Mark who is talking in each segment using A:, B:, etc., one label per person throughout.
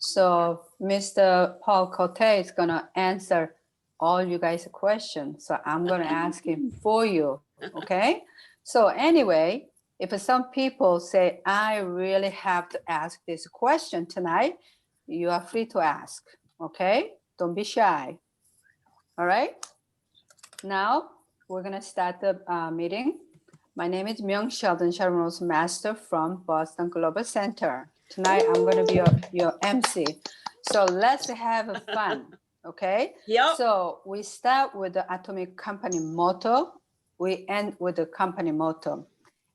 A: So Mr. Paul Cote is gonna answer all you guys' questions. So I'm gonna ask him for you, okay? So anyway, if some people say, I really have to ask this question tonight, you are free to ask, okay? Don't be shy, all right? Now, we're gonna start the meeting. My name is Myung Sheldon Sharon Rose Master from Boston Global Center. Tonight, I'm gonna be your MC. So let's have fun, okay?
B: Yep.
A: So we start with the atomic company motto. We end with the company motto.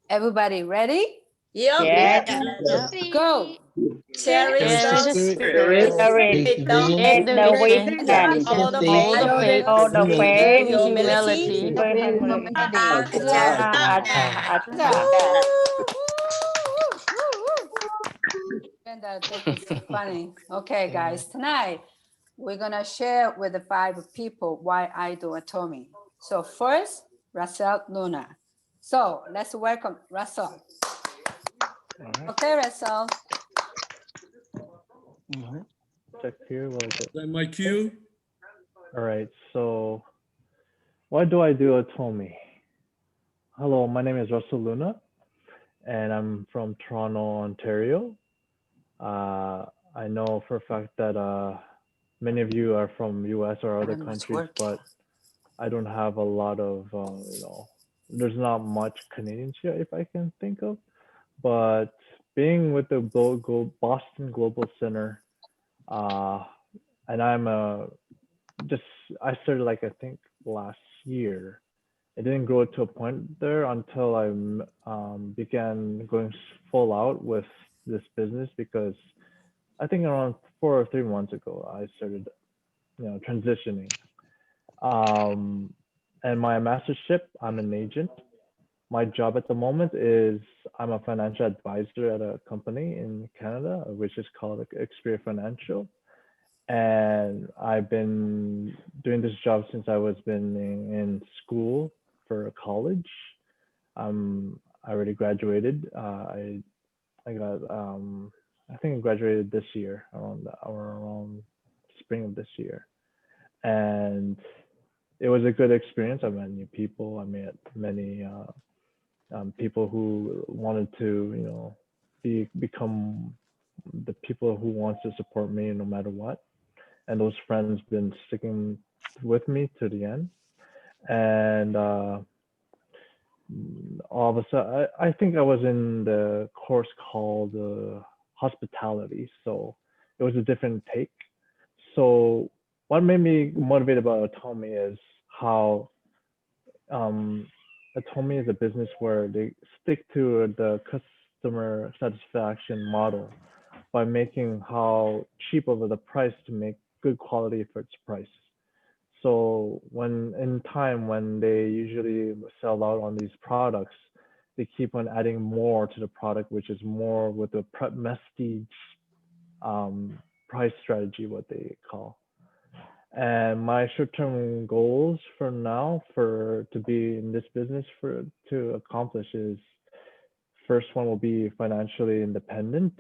A: Everybody ready?
B: Yep.
C: Yes.
A: Go.
B: Cherish
C: Cherish
B: the
C: the
B: spirit.
C: spirit.
B: Don't
C: Make the
B: weakness
C: weakness.
B: hold the
C: Hold the
B: faith.
C: faith.
B: Hold the faith.
C: Humility.
B: Humility.
A: And that is so funny. Okay, guys, tonight we're gonna share with the 5 people why I do Atomy. So first, Russell Luna. So let's welcome Russell. Okay, Russell.
D: Check here.
E: Is that my cue?
D: All right. So, why do I do Atomy? Hello, my name is Russell Luna, and I'm from Toronto, Ontario. I know for a fact that many of you are from US or other countries, but I don't have a lot of, there's not much Canadians here if I can think of. But being with the Boston Global Center, and I started like I think last year. It didn't grow to a point there until I began going full out with this business because I think around 4 or 3 months ago I started, transitioning. And my mastership, I'm an agent. My job at the moment is I'm a financial advisor at a company in Canada, which is called Xperia Financial. And I've been doing this job since I was been in school for college. I already graduated. I got I think I graduated this year around spring of this year, and it was a good experience. I met new people. I met many people who wanted to become the people who wants to support me no matter what, and those friends been sticking with me to the end. And all of a sudden, I think I was in the course called hospitality, so it was a different take. So what made me motivated about Atomy is how Atomy is a business where they stick to the customer satisfaction model by making how cheap over the price to make good quality for its price. So when in time when they usually sell out on these products, they keep on adding more to the product, which is more with the prestige price strategy, what they call. And my short-term goals for now to be in this business to accomplish is, first one will be financially independent.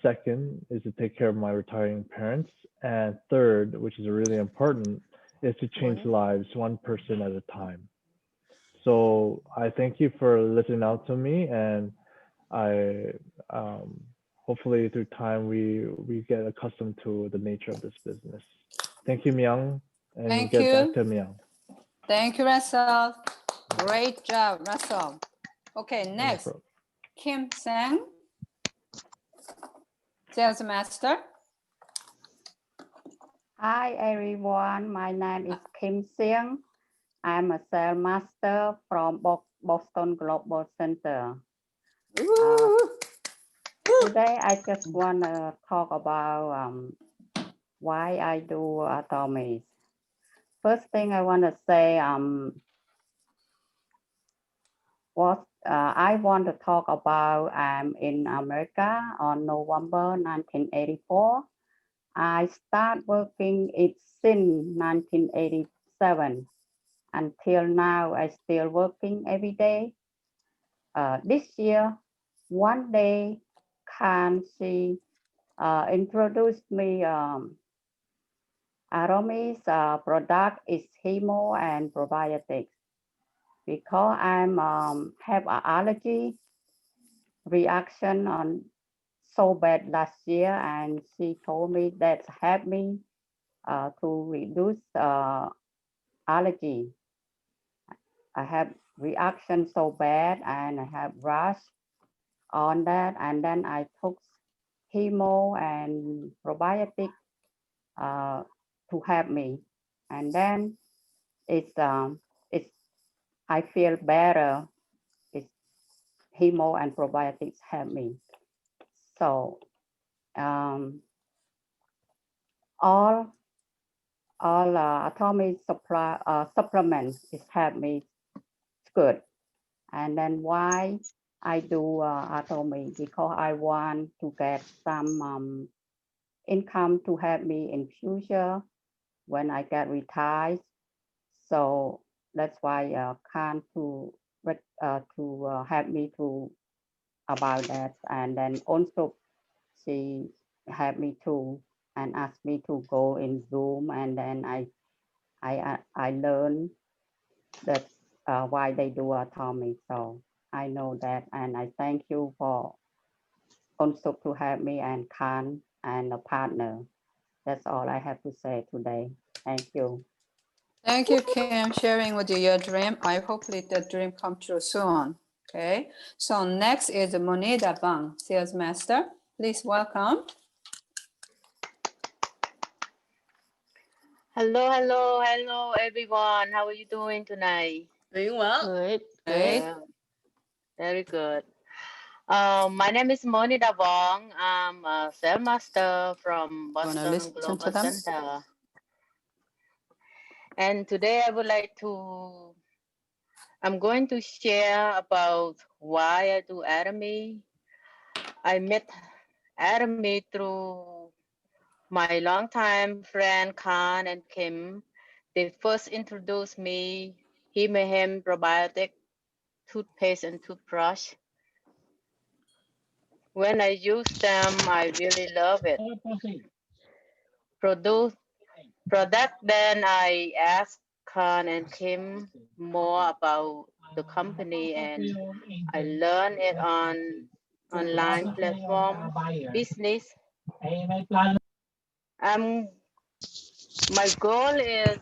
D: Second is to take care of my retiring parents. And third, which is really important, is to change lives one person at a time. So I thank you for listening out to me, and I hopefully through time we get accustomed to the nature of this business. Thank you, Myung, and
A: Thank
D: get
A: you.
D: back to Myung.
A: Thank you, Russell. Great job, Russell. Okay, next, Kim Sang, Sales Master.
C: Hi everyone, my name is Kim Sing. I'm a sales master from Boston Global Center. Today I just want to talk about why I do Atomy. First thing I want to say, what I want to talk about, I'm in America on November 1984. I started working it since 1987. Until now, I still working every day. This year, one day can see introduced me Aromi's product is hemo and probiotics because I'm have an allergy reaction on so bad last year, and she told me that helped me to reduce allergy. I have reaction so bad and I have rash on that, and then I took hemo and probiotic uh, to help me, and then it's I feel better. It's hemo and probiotics help me. So um, all atomic supply supplements is help me. It's good. And then why I do atomic, because I want to get some income to help me in future when I get retired. So that's why can to help me to about that. And then also she helped me to and asked me to go in Zoom, and then I learned that why they do atomic. So I know that, and I thank you for also to help me and Khan and a partner. That's all I have to say today. Thank you.
A: Thank you, Kim, sharing with you your dream. I hopefully the dream come true soon. Okay, so next is Monida Bang, sales master. Please welcome.
B: Hello, everyone. How are you doing tonight?
E: Doing well.
B: Good.
A: Great.
B: Yeah, very good. My name is Monida Wong. I'm a sales master from
A: Wanna
B: Boston
A: listen to
B: Global
A: them?
B: Center. And today I would like to, I'm going to share about why I do Atomy. I met Atomy through my longtime friend Khan and Kim. They first introduced me Him probiotic toothpaste and toothbrush. When I use them, I really love it. Product, then I asked Khan and Kim more about the company, and I learned it on online platform business. My goal is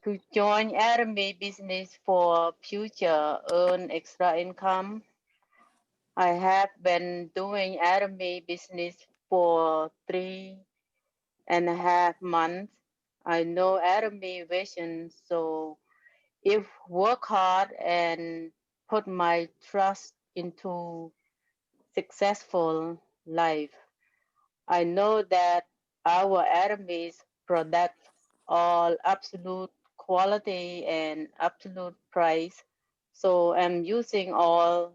B: to join Army business for future earn extra income. I have been doing Army business for 3.5 months. I know Army vision, so if work hard and put my trust into successful life, I know that our Army's products all absolute quality and absolute price. So I'm using all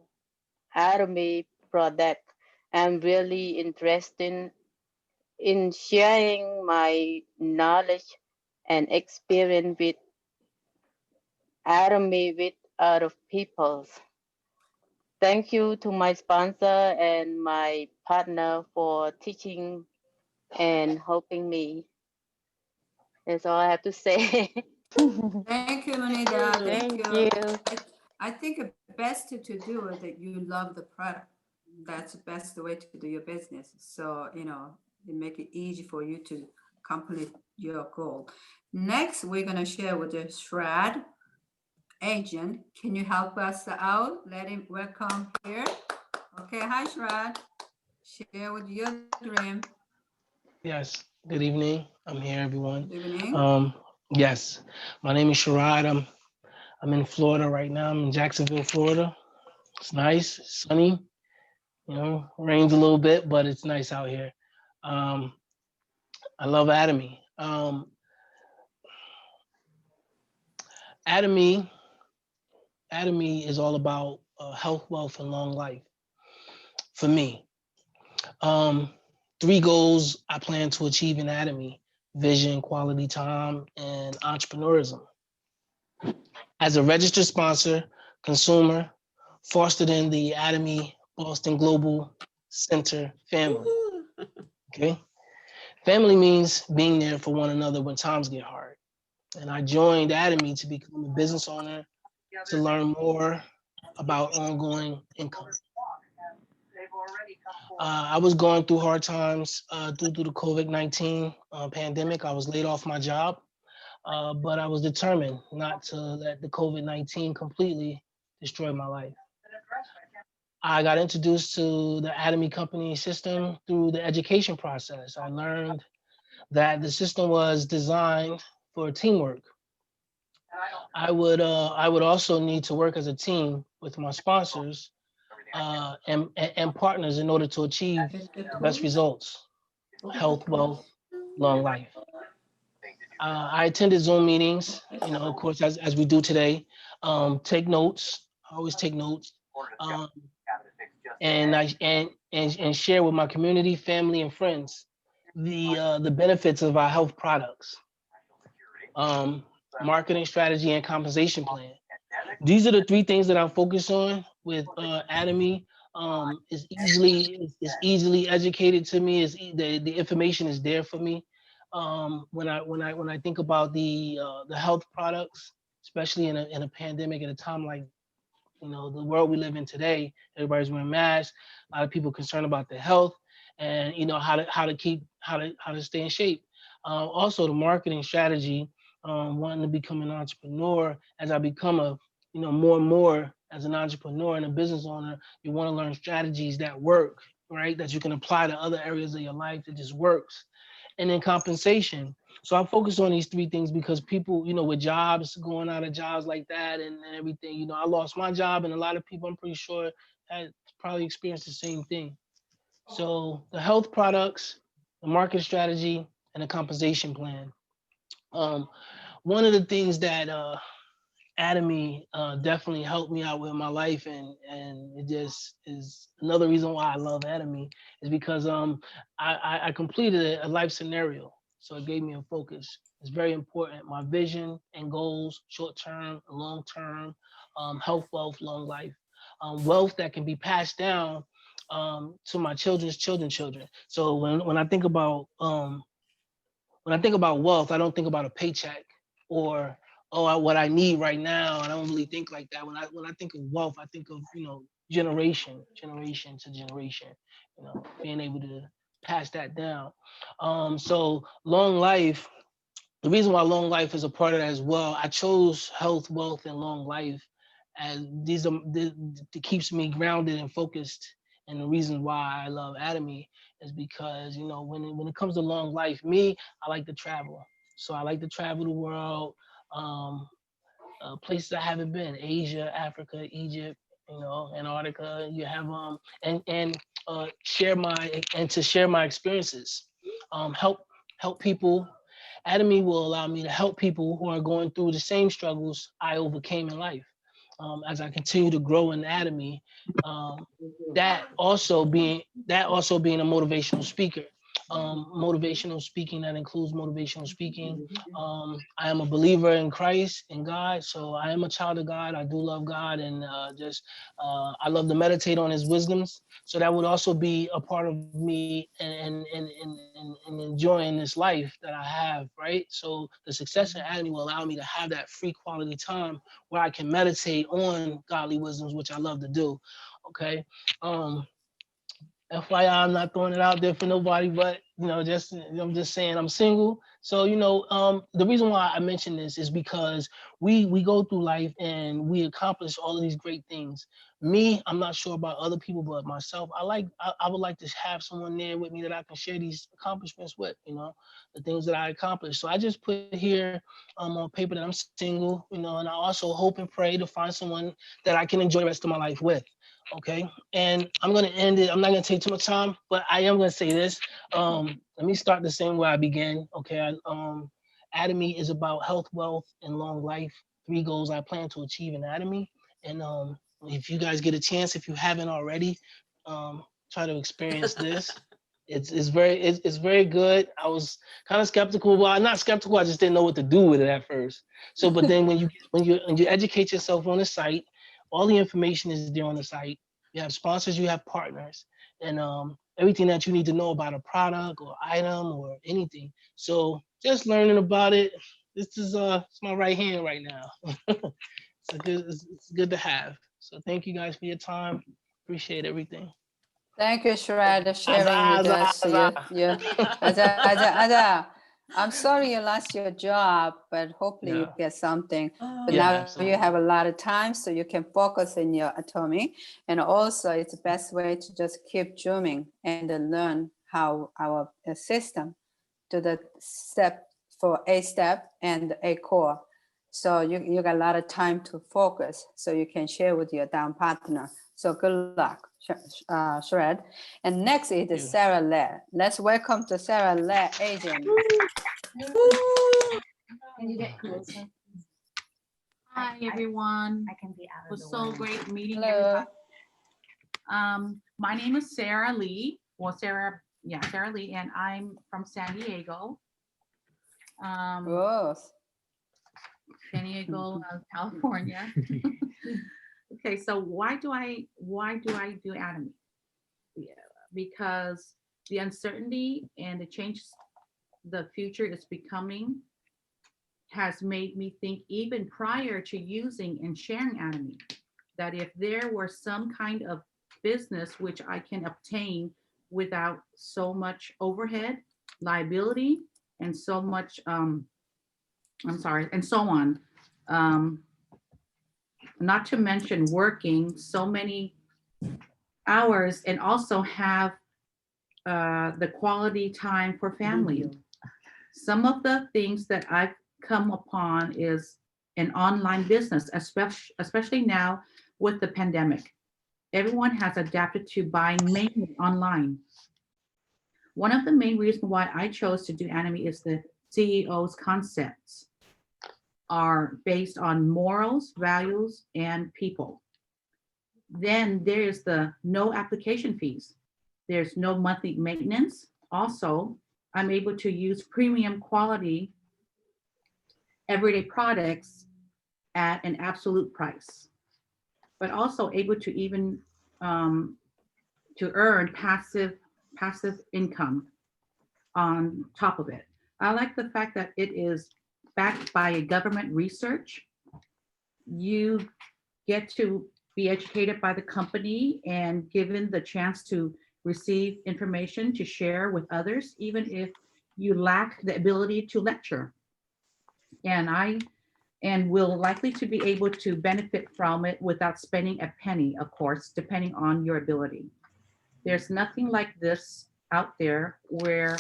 B: Army product. I'm really interested in sharing my knowledge and experience with Army with other people. Thank you to my sponsor and my partner for teaching and helping me. That's all I have to say.
A: Thank you, Monida. Thank you.
B: you.
A: I think the best to do is that you love the product. That's the best way to do your business. So, you know, it make it easy for you to complete your goal. Next, we're going to share with the Shred agent. Can you help us out? Let him welcome here. Okay, hi, Shred. Share with your dream.
F: Yes. Good evening. I'm here, everyone.
A: Good evening.
F: Yes. My name is Sharad. I'm in Florida right now. I'm in Jacksonville, Florida. It's nice, sunny. You know, rains a little bit, but it's nice out here. I love Atomy. Atomy, Atomy is all about health, wealth, and long life. For me, 3 goals I plan to achieve in Atomy: vision, quality time, and entrepreneurism. As a registered sponsor, consumer, fostered in the Atomy Boston Global Center family. Okay. Family means being there for one another when times get hard. And I joined Atomy to become a business owner to learn more about ongoing income. I was going through hard times due to the COVID-19 pandemic. I was laid off my job, but I was determined not to let the COVID-19 completely destroy my life. I got introduced to the Atomy company system through the education process. I learned that the system was designed for teamwork. I would also need to work as a team with my sponsors and partners in order to achieve the best results: health, wealth, long life. I attended Zoom meetings, of course, as we do today. Take notes. I always take notes, um, and share with my community, family, and friends the benefits of our health products, um, marketing strategy, and compensation plan. These are the three things that I'm focused on with Atomy. Is easily educated to me. The information is there for me. When I think about the health products, especially in a pandemic at a time like the world we live in today, everybody's wearing masks. A lot of people concerned about their health, and how to stay in shape. Also, the marketing strategy, wanting to become an entrepreneur. As I become more and more as an entrepreneur and a business owner, you want to learn strategies that work, right? That you can apply to other areas of your life that just works. And then compensation. So I focus on these three things because people, with jobs, going out of jobs like that and everything, I lost my job, and a lot of people, I'm pretty sure, had probably experienced the same thing. So the health products, the market strategy, and the compensation plan. Um, One of the things that Atomy definitely helped me out with my life, and it just is another reason why I love Atomy, is because I completed a life scenario, so it gave me a focus. It's very important. My vision and goals, short term, long term, health, wealth, long life, wealth that can be passed down to my children's children. So when I think about wealth, I don't think about a paycheck or what I need right now. I don't really think like that. When I think of wealth, I think of generation to generation. Being able to pass that down. So long life. The reason why long life is a part of that as well. I chose health, wealth, and long life as these are that keeps me grounded and focused. And the reason why I love Atomy is because when it comes to long life, I like to travel. So I like to travel the world, um, places I haven't been: Asia, Africa, Egypt, Antarctica. You have and to share my experiences, help people. Atomy will allow me to help people who are going through the same struggles I overcame in life. As I continue to grow in Atomy, um, that also being a motivational speaker. Motivational speaking, that includes motivational speaking. I am a believer in Christ and God, so I am a child of God. I do love God, and I love to meditate on His wisdoms. So that would also be a part of me and enjoying this life that I have, right? So the success in Academy will allow me to have that free quality time where I can meditate on godly wisdoms, which I love to do. Okay. Um, FYI, I'm not throwing it out there for nobody, but I'm just saying I'm single. So the reason why I mention this is because we go through life and we accomplish all of these great things. Me, I'm not sure about other people, but myself, I would like to have someone there with me that I can share these accomplishments with. The things that I accomplished. So I just put here on paper that I'm single. And I also hope and pray to find someone that I can enjoy the rest of my life with. Okay. And I'm going to end it. I'm not going to take too much time, but I am going to say this. Let me start the same way I began. Okay. Atomy is about health, wealth, and long life. 3 goals I plan to achieve in Atomy. And if you guys get a chance, if you haven't already, try to experience this. It's very good. I was kind of skeptical. Well, I'm not skeptical. I just didn't know what to do with it at first. So, but then when you educate yourself on the site, all the information is there on the site. You have sponsors, you have partners, and everything that you need to know about a product or item or anything. So just learning about it. This is it's my right hand right now. It's good to have. So thank you guys for your time. Appreciate everything.
A: Thank you, Shred, sharing with
F: Azza,
A: us. I'm sorry you lost your job, but hopefully you
F: Yeah.
A: get something. But
F: Yeah,
A: now
F: absolutely.
A: you have a lot of time, so you can focus in your atomy. And also, it's the best way to just keep zooming and then learn how our system do the step for A step and A core. So you got a lot of time to focus, so you can share with your down partner. So good luck, Shred. And next is Sarah Le. Let's welcome to Sarah Le, agent.
E: Can you get closer? Hi, everyone. I can be out of the way. It was so great meeting
A: Hello.
E: everybody. My name is Sarah Lee, Sarah Lee, and I'm from San Diego.
A: Gross.
E: San Diego, California. Okay, so why do I do Atomy? Yeah, because the uncertainty and the change the future is becoming has made me think, even prior to using and sharing Atomy, that if there were some kind of business which I can obtain without so much overhead, liability, and so much and so on. Not to mention working so many hours and also have the quality time for family. Some of the things that I've come upon is an online business, especially now with the pandemic. Everyone has adapted to buying mainly online. One of the main reasons why I chose to do Atomy is the CEO's concepts are based on morals, values, and people. Then there is the no application fees. There's no monthly maintenance. Also, I'm able to use premium quality everyday products at an absolute price, but also able to even to earn passive income on top of it. I like the fact that it is backed by a government research. You get to be educated by the company and given the chance to receive information to share with others, even if you lack the ability to lecture. And will likely to be able to benefit from it without spending a penny, of course, depending on your ability. There's nothing like this out there where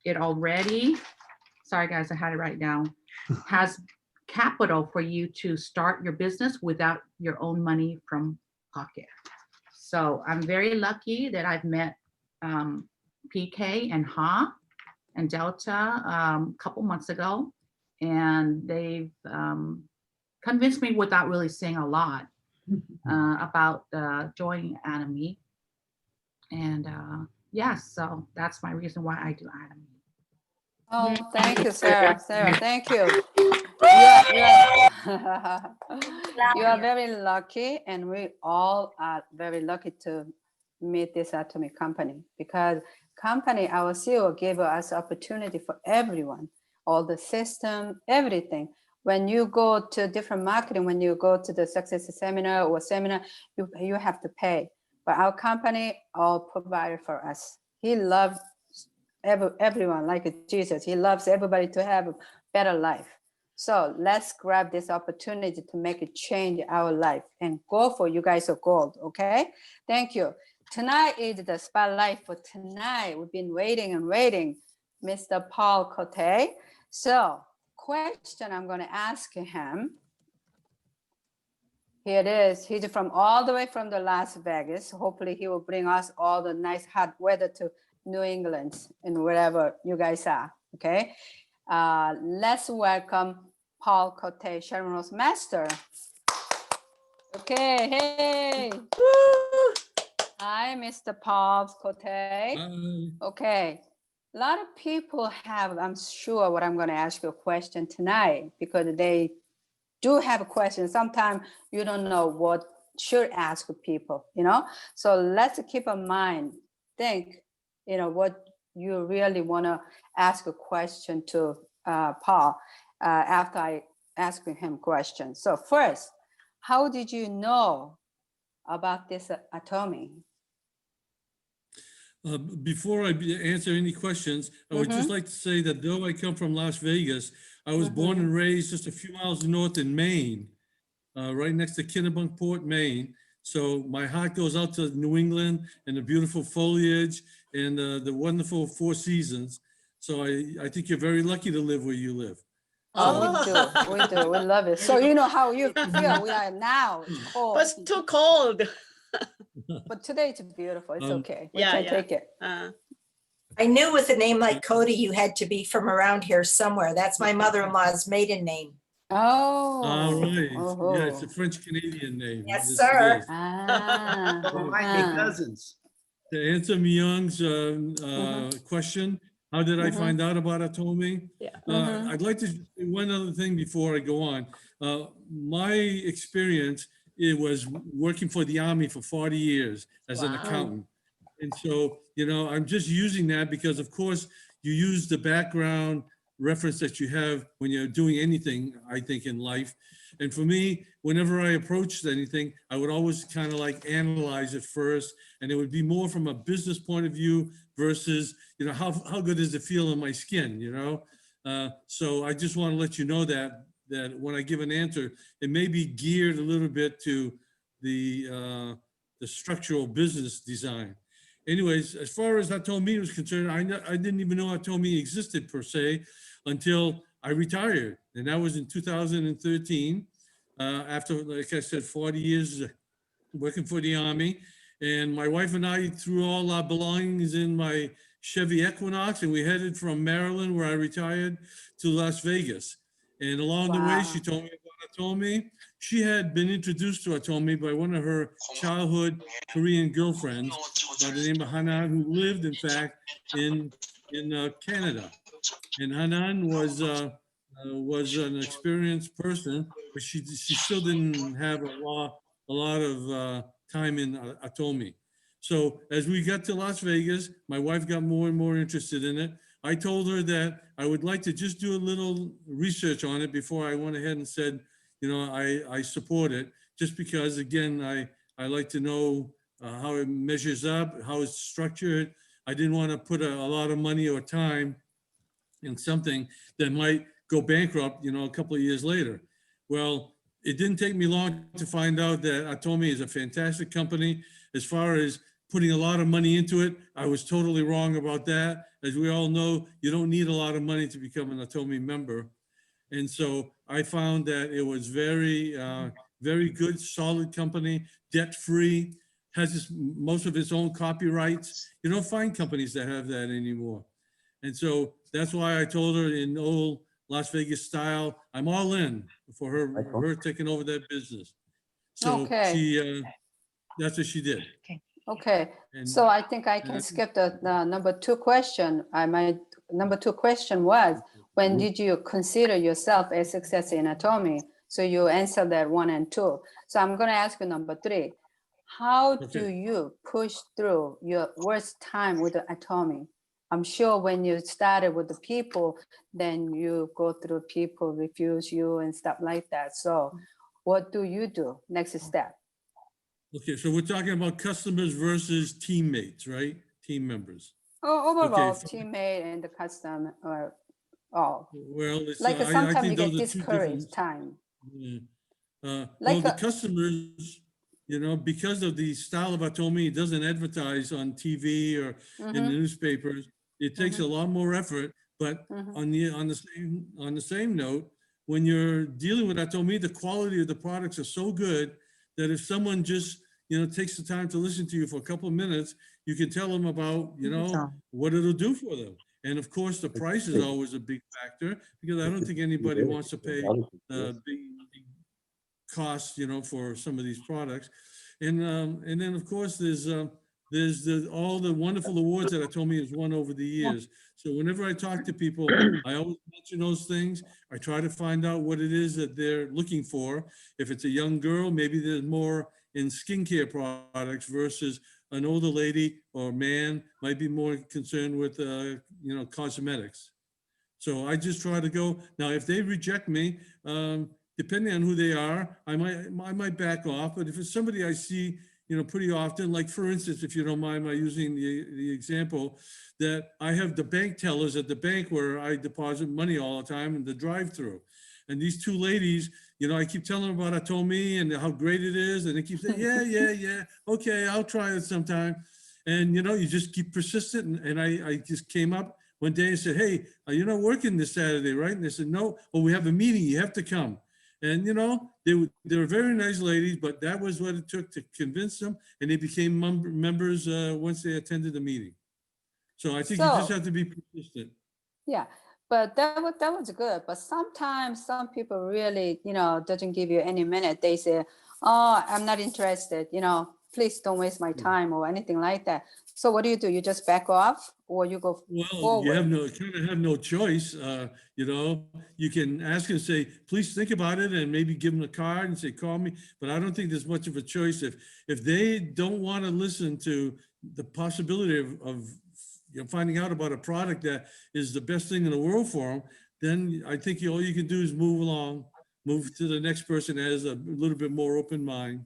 E: it already, sorry guys, I had it right down, has capital for you to start your business without your own money from pocket. So I'm very lucky that I've met PK and Ha and Delta a couple months ago, and they've convinced me without really saying a lot about joining Atomy. And yes, so that's my reason why I do Atomy.
A: Oh, thank you, Sarah. Sarah, thank you. You are very lucky, and we all are very lucky to meet this Atomy company, because company, our CEO gave us opportunity for everyone, all the system, everything. When you go to different marketing, when you go to the success seminar or seminar, you have to pay. But our company all provided for us. He loves everyone like Jesus. He loves everybody to have a better life. So let's grab this opportunity to make a change in our life and go for you guys of gold, okay? Thank you. Tonight is the spotlight for tonight. We've been waiting and waiting, Mr. Paul Cote. So question I'm gonna ask him, here it is. He's from all the way from the Las Vegas. Hopefully he will bring us all the nice hot weather to New England and wherever you guys are, okay? Let's welcome Paul Cote, Sharon Rose Master. Okay, hey. Hi, Mr. Paul Cote. Okay, a lot of people have, I'm sure what I'm gonna ask you a question tonight, because they do have a question. Sometimes you don't know what should ask people, you know? So let's keep in mind, think you know, what you really want to ask a question to Paul after I ask him questions. So first, how did you know about this Atomy?
G: Before I answer any questions, I would just like to say that though I come from Las Vegas, I was born and raised just a few miles north in Maine, right next to Kennebunkport, Maine. So my heart goes out to New England and the beautiful foliage and the wonderful four seasons. So I think you're very lucky to live where you live.
A: Oh, we do, we love it. So you know how you feel, we are now, it's cold.
H: But it's too cold.
A: But today it's beautiful, it's okay, we
H: yeah,
A: can
H: yeah.
A: take it.
I: I knew with a name like Cote, you had to be from around here somewhere. That's my mother-in-law's maiden name.
A: Oh.
G: All right.
A: Oh.
G: Yeah, it's a French-Canadian name.
I: Yes,
G: it
I: sir.
G: is.
A: Ah,
J: Well, might be
A: ah.
J: cousins.
G: To answer Myung's question, how did I find out about Atomy?
H: Yeah.
G: I'd like to say one other thing before I go on. My experience, it was working for the Army for 40 years as an
H: Wow.
G: accountant. And so, you know, I'm just using that because of course you use the background reference that you have when you're doing anything, I think, in life. And for me, whenever I approached anything, I would always kind of like analyze it first. And it would be more from a business point of view versus, you know, how good does it feel in my skin, you know? So I just want to let you know that when I give an answer, it may be geared a little bit to the structural business design. Anyways, as far as Atomy was concerned, I didn't even know Atomy existed per se until I retired. And that was in 2013, after, like I said, 40 years working for the Army. And my wife and I threw all our belongings in my Chevy Equinox and we headed from Maryland, where I retired, to Las Vegas. And along the way, she told me about Atomy. She had been introduced to Atomy by one of her childhood Korean girlfriends by the name of Hanan, who lived, in fact, in Canada. And Hanan was an experienced person, but she still didn't have a lot of time in Atomy. So as we got to Las Vegas, my wife got more and more interested in it. I told her that I would like to just do a little research on it before I went ahead and said, you know, I support it, just because, again, I like to know how it measures up, how it's structured. I didn't want to put a lot of money or time in something that might go bankrupt, you know, a couple of years later. Well, it didn't take me long to find out that Atomy is a fantastic company. As far as putting a lot of money into it, I was totally wrong about that. As we all know, you don't need a lot of money to become an Atomy member. And so I found that it was very good, solid company, debt-free, has most of its own copyrights. You don't find companies that have that anymore. And so that's why I told her in old Las Vegas style, I'm all in for her taking over that business. So
A: Okay.
G: that's what she did.
A: Okay,
G: And
A: so I think I can skip the number 2 question. Number 2 question was, when did you consider yourself a success in Atomy? So you answered that 1 and 2. So I'm gonna ask you number 3. How do you push through your worst time with the Atomy? I'm sure when you started with the people, then you go through people refuse you and stuff like that. So what do you do? Next step.
G: Okay, so we're talking about customers versus teammates, right? Team members.
A: Oh, overall,
G: Okay.
A: teammate and the customer or all.
G: Well, it's
A: Like
G: I
A: sometimes
G: think
A: you
G: those
A: get
G: are two
A: discouraged
G: different.
A: time.
G: Yeah. Well,
A: Like
G: the customers, you know, because of the style of Atomy, it doesn't advertise on TV or in the newspapers. It takes a lot more effort. But on the same note, when you're dealing with Atomy, the quality of the products are so good that if someone just, you know, takes the time to listen to you for a couple of minutes, you can tell them about, you know, what it'll do for them. And of course, the price is always a big factor, because I don't think anybody wants to pay big costs, you know, for some of these products. And then of course there's all the wonderful awards that Atomy has won over the years. So whenever I talk to people, I always mention those things. I try to find out what it is that they're looking for. If it's a young girl, maybe there's more in skincare products versus an older lady or man might be more concerned with, cosmetics. So I just try to go. Now, if they reject me, depending on who they are, I might back off. But if it's somebody I see, pretty often, like for instance, if you don't mind my using the example, that I have the bank tellers at the bank where I deposit money all the time in the drive-through. And these two ladies, I keep telling them about Atomi and how great it is. And they keep saying, yeah, okay, I'll try it sometime. And, you just keep persistent. And I just came up one day and said, hey, you're not working this Saturday, right? And they said, no, we have a meeting, you have to come. And, they were very nice ladies, but that was what it took to convince them. And they became members once they attended the meeting. So I think you just have to be persistent.
A: Yeah, but that was good. But sometimes some people really, doesn't give you any minute. They say, oh, I'm not interested, please don't waste my time or anything like that. So what do? You just back off or you go forward?
G: You kind of have no choice. You can ask and say, please think about it and maybe give them a card and say, call me. But I don't think there's much of a choice. If they don't want to listen to the possibility of finding out about a product that is the best thing in the world for them, then I think all you can do is move along, move to the next person that has a little bit more open mind.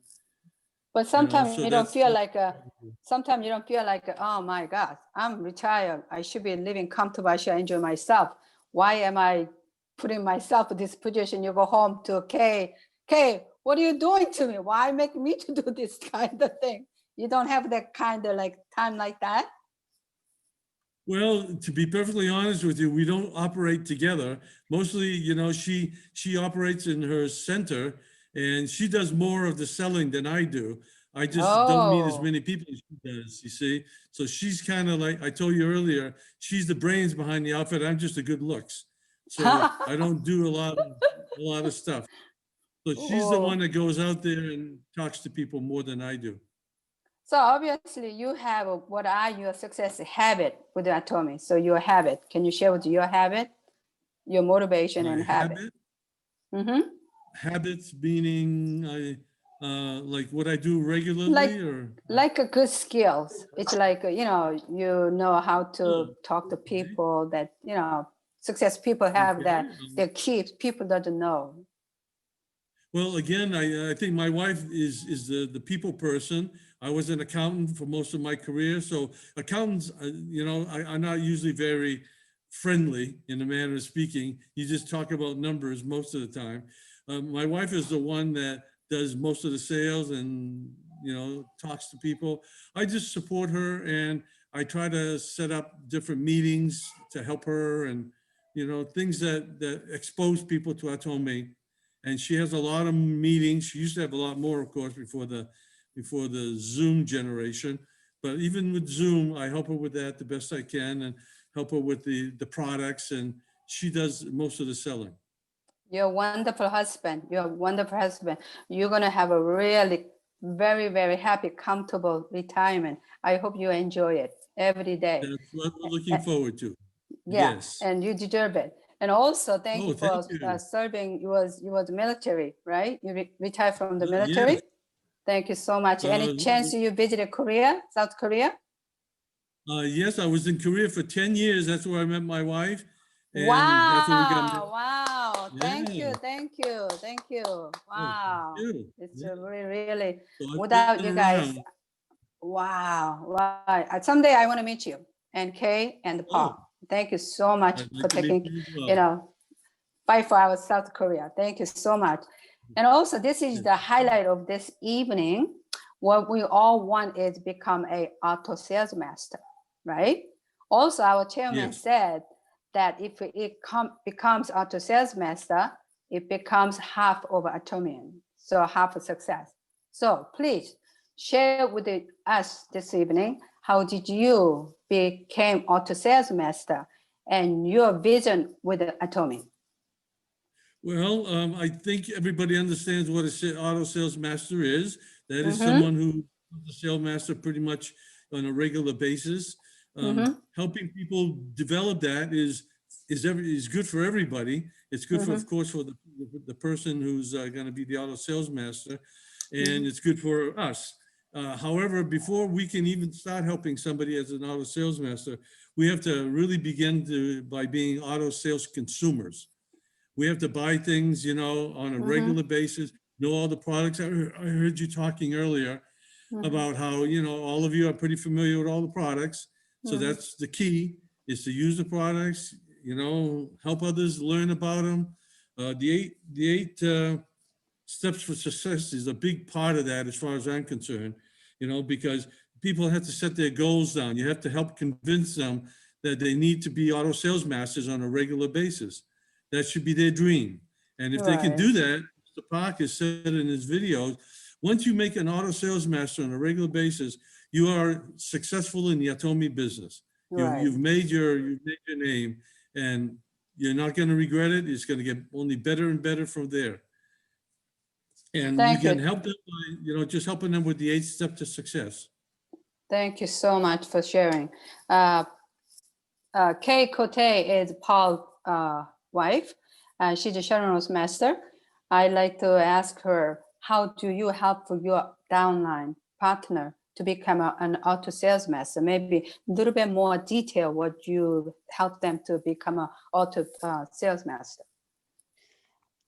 A: But sometimes you don't feel like, oh my God, I'm retired. I should be living comfortable. I should enjoy myself. Why am I putting myself in this position? You go home to Kay, what are you doing to me? Why make me to do this kind of thing? You don't have that kind of time like that?
G: Well, to be perfectly honest with you, we don't operate together. Mostly, she operates in her center and she does more of the selling than I do. I just don't meet as many people as she does, you see? So she's kind of like, I told you earlier, she's the brains behind the outfit. I'm just the good looks. So I don't do a lot of stuff. So she's the one that goes out there and talks to people more than I do.
A: So obviously you have what are your success habit with Atomi? So your habit, can you share with your habit, your motivation and habit?
G: Habits meaning like what I do regularly
A: like a good skills. It's like, you know how to talk to people that, success people have that their keys people doesn't know.
G: Well, again, I think my wife is the people person. I was an accountant for most of my career. So accountants, are not usually very friendly in the manner of speaking. You just talk about numbers most of the time. My wife is the one that does most of the sales and, talks to people. I just support her and I try to set up different meetings to help her and, things that expose people to Atomi. And she has a lot of meetings. She used to have a lot more, of course, before the Zoom generation. But even with Zoom, I help her with that the best I can and help her with the products. And she does most of the selling.
A: You're a wonderful husband. You're a wonderful husband. You're going to have a really very, very happy, comfortable retirement. I hope you enjoy it every day.
G: That's what we're looking forward to.
A: Yeah,
G: yes.
A: And you deserve it. And also, thank you for serving. You was military, right? You retired from the military.
G: Yes.
A: Thank you so much. Any chance you visited Korea, South Korea?
G: Yes, I was in Korea for 10 years. That's where I met my wife. And
A: wow!
G: That's where we got married.
A: Wow! Thank
G: Yeah.
A: you. Wow!
G: You.
A: It's really
G: So
A: without you guys.
G: around.
A: Wow! Someday I want to meet you and Kay and Paul. Thank you so much for taking, 5 hours South Korea. Thank you so much. And also, this is the highlight of this evening. What we all want is become a auto sales master, right? Also, our chairman said that if it becomes auto sales master, it becomes half of Atomian, so half a success. So please share with us this evening, how did you became auto sales master and your vision with Atomi?
G: Well, I think everybody understands what an auto sales master is. That is someone who is a sales master pretty much on a regular basis. Helping people develop that is good for everybody. It's good for, of course, for the person who's going to be the auto sales master, and it's good for us. However, before we can even start helping somebody as an auto sales master, we have to really begin by being auto sales consumers. We have to buy things, you know, on a regular basis, know all the products. I heard you talking earlier about how, you know, all of you are pretty familiar with all the products. So that's the key, is to use the products, you know, help others learn about them. The eight steps for success is a big part of that as far as I'm concerned, you know, because people have to set their goals down. You have to help convince them that they need to be auto sales masters on a regular basis. That should be their dream. And if they can do that, Mr. Park has said in his videos, once you make an auto sales master on a regular basis, you are successful in the Atomi business. You've made your name, and you're not going to regret it. It's going to get only better and better from there. And you can help them by, you know, just helping them with the 8 steps to success.
A: Thank you so much for sharing. Kay Cote is Paul's wife. She's a Sharon's master. I'd like to ask her, how do you help your downline partner to become an auto sales master? Maybe a little bit more detail what you help them to become an auto sales master.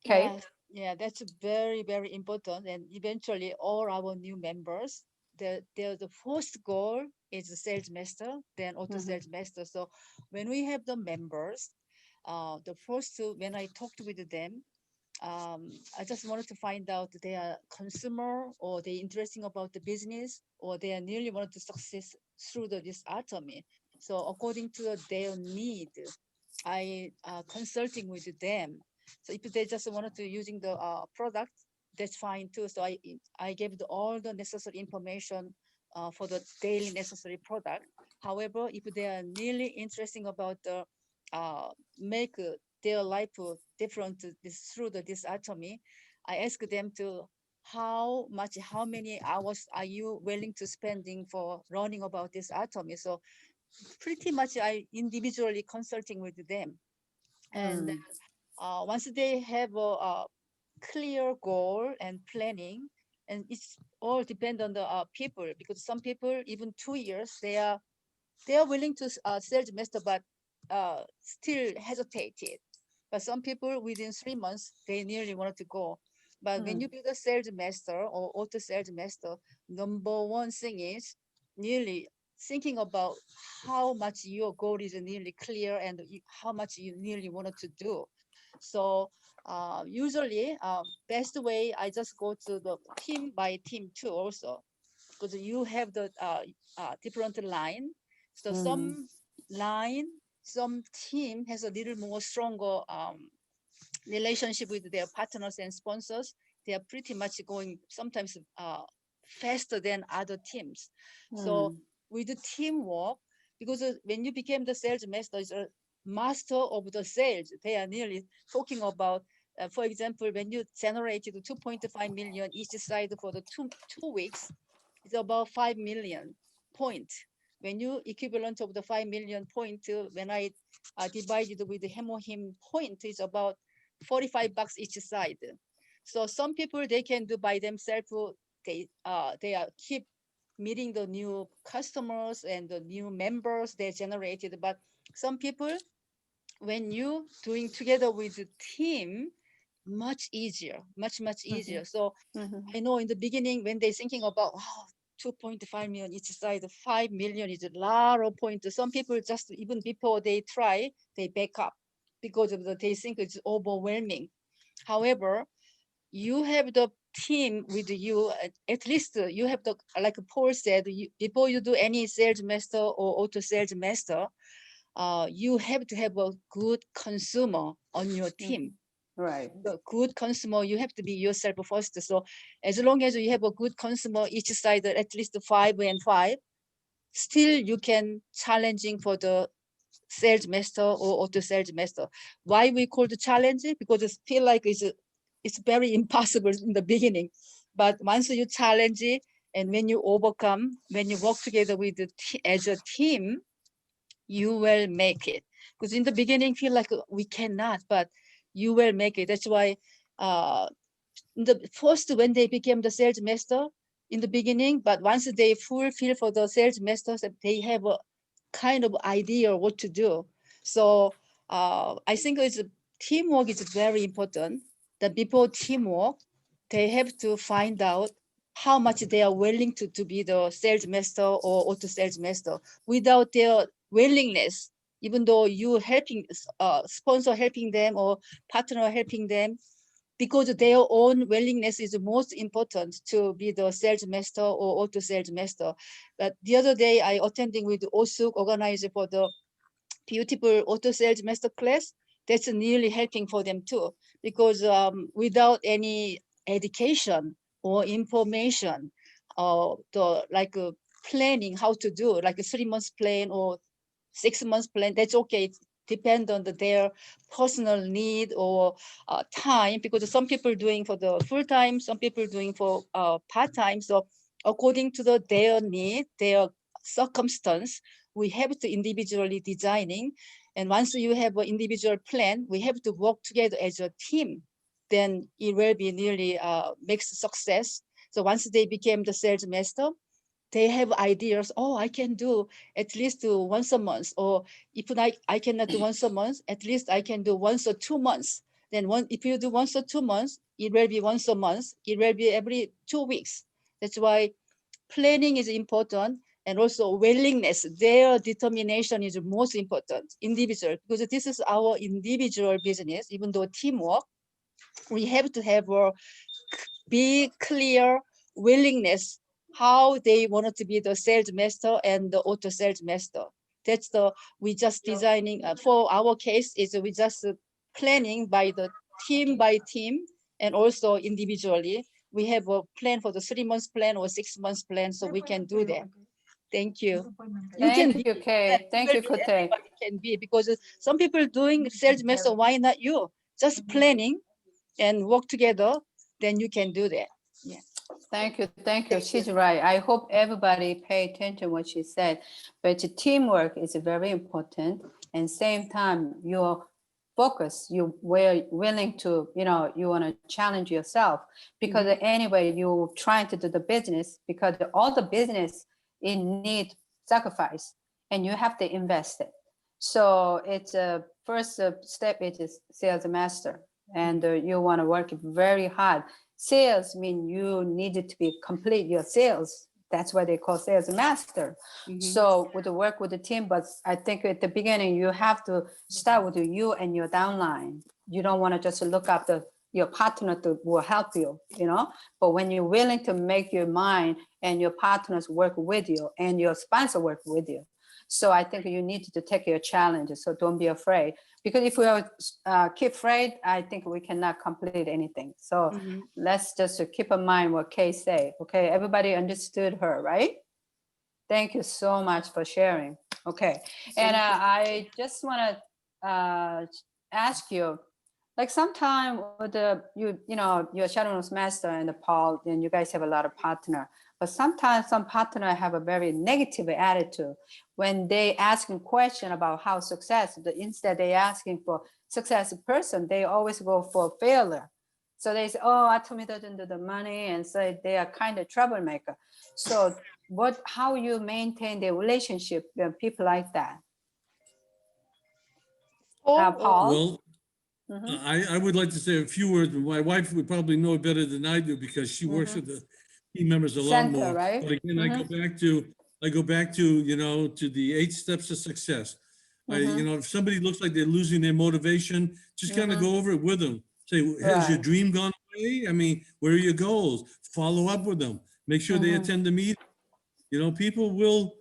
A: Okay.
H: Yes, yeah, that's very, very important. And eventually all our new members, the first goal is the sales master, then auto sales master. So when we have the members, the first two, when I talked with them, I just wanted to find out they are consumer, or they interesting about the business, or they are nearly wanted to success through this Atomy. So according to their need, I consulting with them. So if they just wanted to using the product, that's fine too. So I gave all the necessary information for the daily necessary product. However, if they are really interesting about the make their life different through this Atomy, I ask them to how many hours are you willing to spending for learning about this Atomy. So pretty much I individually consulting with them. And once they have a clear goal and planning, and it's all depend on the people, because some people even 2 years they are willing to sales master, but still hesitated. But some people within 3 months they nearly wanted to go. But when you build a sales master or auto sales master, number one thing is nearly thinking about how much your goal is nearly clear and how much you nearly wanted to do. So usually best way, I just go to the team by team too also, because you have the different line. So some line, some team has a little more stronger relationship with their partners and sponsors. They are pretty much going sometimes faster than other teams. So with the teamwork, because when you became the sales master, is a master of the sales. They are nearly talking about, for example, when you generated 2.5 million each side for the two weeks, it's about 5 million point. When you equivalent of the 5 million point, when I divided with the Hemohim point, it's about $45 each side. So some people they can do by themselves. They are keep meeting the new customers and the new members they generated. But some people, when you doing together with the team, much easier, much easier. So I know in the beginning when they're thinking about 2.5 million each side, 5 million is a lot of points. Some people just even before they try, they back up because of they think it's overwhelming. However, you have the team with you, at least you have the, like Paul said, before you do any sales master or auto sales master, you have to have a good consumer on your team.
A: Right.
H: The good consumer, you have to be yourself first. So as long as you have a good consumer, each side at least 5 and 5, still you can challenging for the sales master or auto sales master. Why we call the challenge? Because it feel like it's very impossible in the beginning. But once you challenge it, and when you overcome, when you work together with as a team, you will make it. Because in the beginning, feel like we cannot, but you will make it. That's why the first, when they became the sales master, in the beginning, but once they fulfill for the sales masters, they have a kind of idea what to do. So I think it's teamwork is very important. That before teamwork, they have to find out how much they are willing to be the sales master or auto sales master. Without their willingness, even though you helping sponsor helping them or partner helping them, because their own willingness is the most important to be the sales master or auto sales master. But the other day I attending with OSUK organizer for the beautiful auto sales master class. That's nearly helping for them too, because without any education or information, the planning how to do like a 3 months plan or 6 months plan, that's okay. It depends on their personal need or time, because some people doing for the full time, some people doing for part time. So according to their need, their circumstance, we have to individually designing. And once you have an individual plan, we have to work together as a team. Then it will be really makes success. So once they became the sales master, they have ideas. Oh, I can do at least once a month, or if I cannot do once a month, at least I can do once or 2 months. Then if you do once or 2 months, it will be once a month. It will be every 2 weeks. That's why planning is important, and also willingness. Their determination is most important. Individual, because this is our individual business. Even though teamwork, we have to have a be clear willingness how they wanted to be the sales master and the auto sales master. That's we just designing for our case is we just planning by team and also individually. We have a plan for the 3 months plan or 6 months plan, so we can do that. Thank you.
A: Thank you, Kay. Thank you, Cote.
H: Everybody can be, because some people doing sales master, why not you? Just planning and work together, then you can do that. Yeah.
A: Thank you, thank you. She's right. I hope everybody pay attention what she said. But teamwork is very important, and same time your focus. You were willing to, you want to challenge yourself, because anyway you're trying to do the business, because all the business it need sacrifice, and you have to invest it. So it's a first step. It is sales master, and you want to work very hard. Sales mean you needed to be complete your sales. That's why they call sales master. So with the work with the team, but I think at the beginning you have to start with you and your downline. You don't want to just look after your partner will help you, But when you're willing to make your mind and your partners work with you and your sponsor work with you, so I think you need to take your challenges. So don't be afraid, because if we keep afraid, I think we cannot complete anything. So let's just keep in mind what Kay said. Okay, everybody understood her, right? Thank you so much for sharing. Okay, and I just want to ask you, like sometime with your Sharon's master and Paul, and you guys have a lot of partner. But sometimes some partner have a very negative attitude when they asking question about how success. Instead they asking for success person, they always go for failure. So they say, "Oh, I told me doesn't do the money," and so they are kind of troublemaker. So how you maintain the relationship with people like that? Paul?
G: Well, I would like to say a few words, but my wife would probably know it better than I do, because she works with the team members a lot more.
A: Right?
G: But again, I go back to, to the 8 steps of success. If somebody looks like they're losing their motivation, just kind of go over it with them. Say, has your dream gone away? I mean, where are your goals? Follow up with them. Make sure they attend the meeting. People will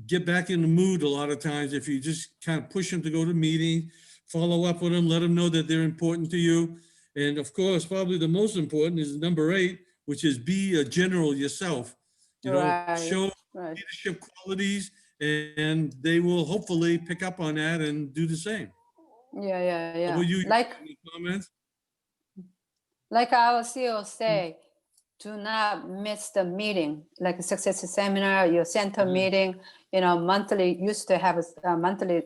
G: get back in the mood a lot of times if you just kind of push them to go to meetings, follow up with them, let them know that they're important to you. And of course, probably the most important is number 8, which is be a general yourself. Show leadership qualities, and they will hopefully pick up on that and do the same.
A: Yeah.
G: Will you
A: like
G: any comments?
A: Like our CEO say, do not miss the meeting, like a success seminar, your center meeting, monthly, used to have a monthly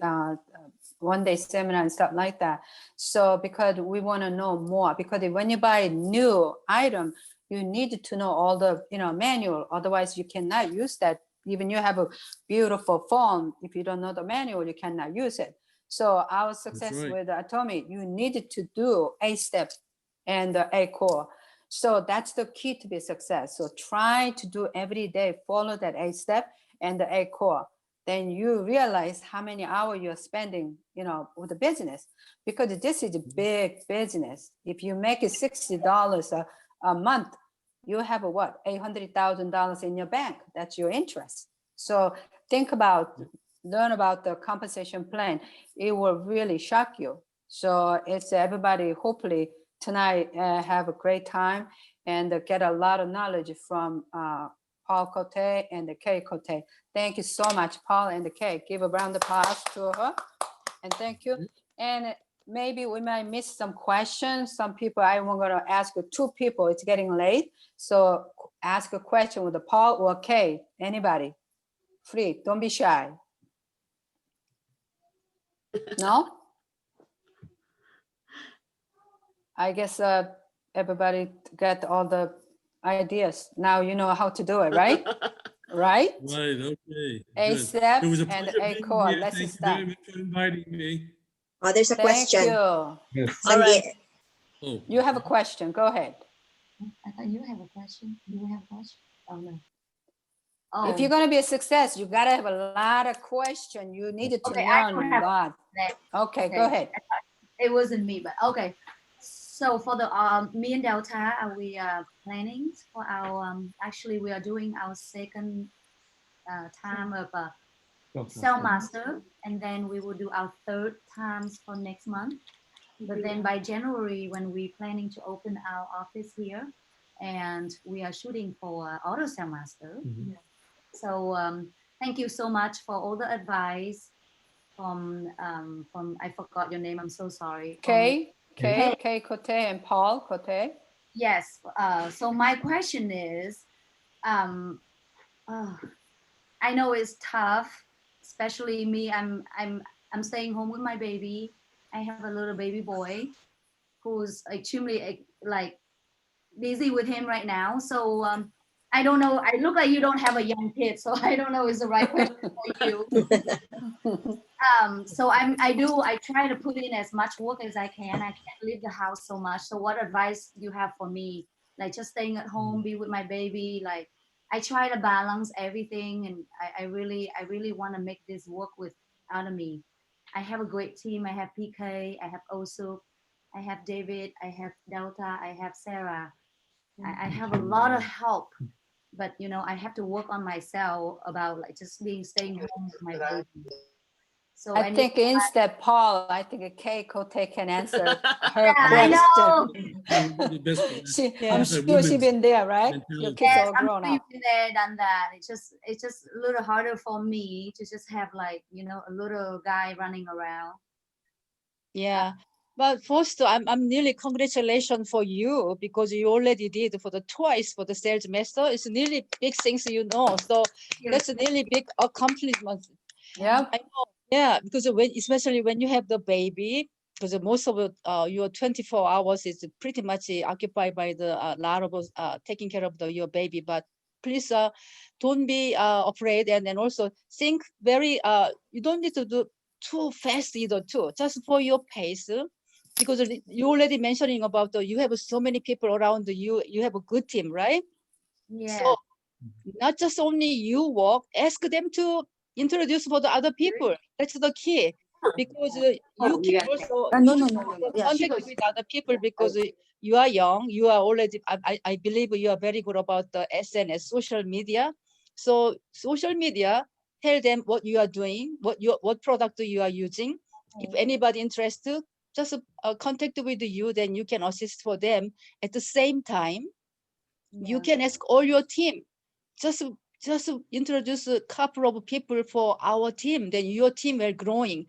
A: one-day seminar and stuff like that. So because we want to know more, because when you buy new item, you need to know all the, manual. Otherwise, you cannot use that. Even you have a beautiful phone, if you don't know the manual, you cannot use it. So our success
G: right.
A: with Atomy, you needed to do A step and A core. So that's the key to be success. So try to do every day, follow that A step and the A core. Then you realize how many hours you're spending, with the business, because this is a big business. If you make it $60 a month, you have what, $800,000 in your bank. That's your interest. So think about, learn about the compensation plan. It will really shock you. So it's everybody, hopefully tonight have a great time and get a lot of knowledge from Paul Cote and the Kay Cote. Thank you so much, Paul and the Kay. Give a round of applause to her. And thank you. And maybe we might miss some questions. Some people, I'm going to ask two people. It's getting late. So ask a question with the Paul or Kay. Anybody? Free. Don't be shy. No? I guess everybody got all the ideas. Now you know how to do it, right? Right?
G: Right, okay.
A: A
G: good.
A: step
G: It was a
A: and
G: pleasure
A: A
G: being
A: core.
G: here.
A: Let's
G: Thank you
A: start.
G: very much for inviting me.
I: Oh, there's a
A: Thank
I: question.
A: you.
F: All
I: Cindy,
F: right.
G: Oh,
A: You have a question. Go ahead.
J: I thought you have a question. Do we have a question? Oh, no.
A: If you're going to be a success, you got to have a lot of questions. You needed to
J: Okay, I don't
A: learn
J: have
A: a lot.
J: that.
A: Okay, go
J: Okay.
A: ahead.
J: It wasn't me, but okay. So for the me and Delta, we are planning for our actually we are doing our second time of Cell Master, and then we will do our third times for next month. But then by January, when we're planning to open our office here, and we are shooting for Auto Cell Master. So thank you so much for all the advice from I forgot your name. I'm so sorry.
A: Kay Cote and Paul Cote.
J: Yes. So my question is, I know it's tough, especially me. I'm staying home with my baby. I have a little baby boy who's extremely like busy with him right now. So I don't know. I look like you don't have a young kid, so I don't know is the right question for you. So I try to put in as much work as I can. I can't leave the house so much. So what advice do you have for me? Like just staying at home, be with my baby. Like I try to balance everything, and I really want to make this work without me. I have a great team. I have PK, I have Osu, I have David, I have Delta, I have Sarah. I have a lot of help, but I have to work on myself about like just staying home with my baby. So
A: I think instead, Paul, I think Kay Cote can answer her
J: I
A: question.
G: the best
A: I'm sure she's been there, right? Your kids
J: Yes,
A: all
J: I'm
A: grown
J: sure
A: up.
J: you've been there, done that. It's just a little harder for me to just have like a little guy running around.
H: Yeah. But first, I'm really congratulations for you because you already did for the twice for the sales master. It's really big things, So that's a really big accomplishment.
A: Yeah.
H: I know. Yeah, because especially when you have the baby, because most of your 24 hours is pretty much occupied by the lot of taking care of your baby. But please don't be afraid, and then also think very. You don't need to do too fast either too. Just for your pace. Because you already mentioning about you have so many people around you. You have a good team, right?
J: Yeah.
H: So not just only you work, ask them to introduce for the other people. That's the key, because you can also contact with other people because you are young. You are already. I believe you are very good about the SNS, social media. So social media, tell them what you are doing, what product you are using. If anybody interested, just contact with you. Then you can assist for them. At the same time, you can ask all your team. Just introduce a couple of people for our team, then your team will growing.